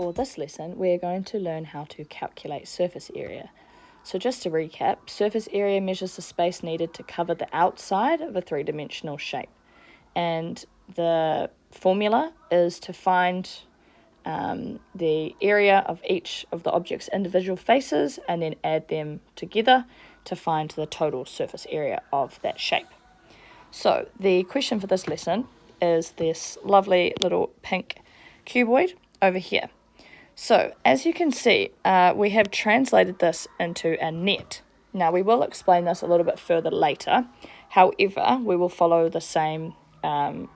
for this lesson, we're going to learn how to calculate surface area. So just to recap, surface area measures the space needed to cover the outside of a three-dimensional shape. And the formula is to find the area of each of the object's individual faces and then add them together to find the total surface area of that shape. So the question for this lesson is this lovely little pink cuboid over here. So as you can see, we have translated this into a net. Now we will explain this a little bit further later. However, we will follow the same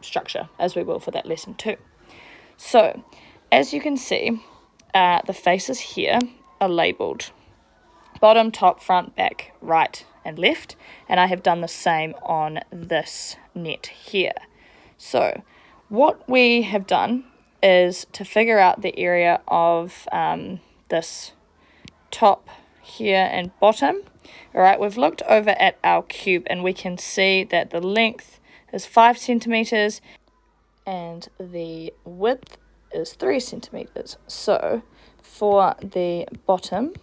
structure as we will for that lesson too. So as you can see, the faces here are labelled bottom, top, front, back, right and left, and I have done the same on this net here. So what we have done is to figure out the area of this top here and bottom. All right, we've looked over at our cube and we can see that the length is 5 centimeters and the width is 3 centimeters. So for the bottom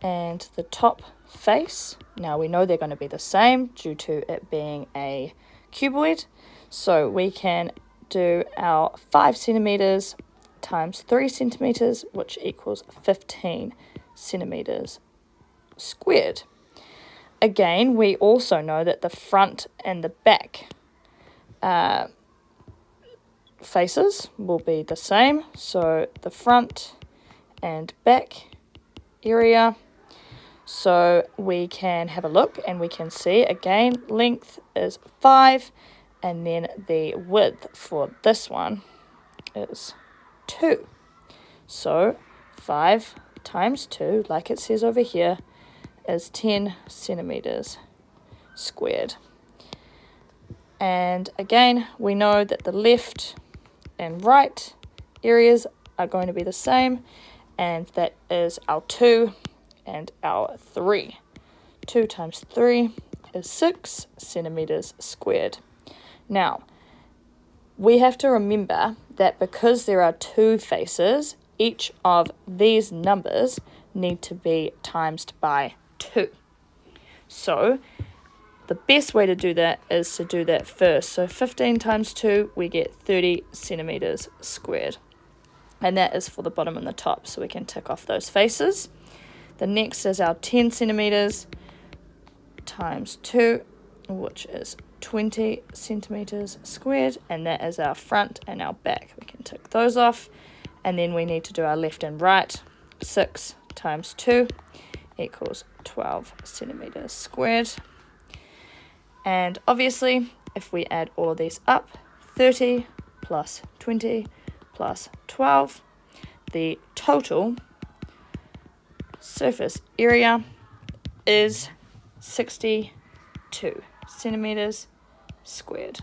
and the top face, now we know they're going to be the same due to it being a cuboid, so we can do our 5 centimeters times 3 centimeters, which equals 15 centimeters squared. Again, we also know that the front and the back faces will be the same, so the front and back area. So we can have a look and we can see again length is 5 and then the width for this one is 2. So 5 times 2, like it says over here, is 10 centimeters squared. And again, we know that the left and right areas are going to be the same, and that is our 2 and our 3. 2 times 3 is 6 centimeters squared. Now, we have to remember that because there are 2 faces, each of these numbers need to be times by 2. So the best way to do that is to do that first. So 15 times 2, we get 30 centimeters squared. And that is for the bottom and the top, so we can tick off those faces. The next is our 10 centimeters times 2, which is 20 centimeters squared, and that is our front and our back. We can tick those off, and then we need to do our left and right. 6 times 2 equals 12 centimeters squared. And obviously, if we add all of these up, 30 plus 20 plus 12, the total surface area is 62 centimeters squared.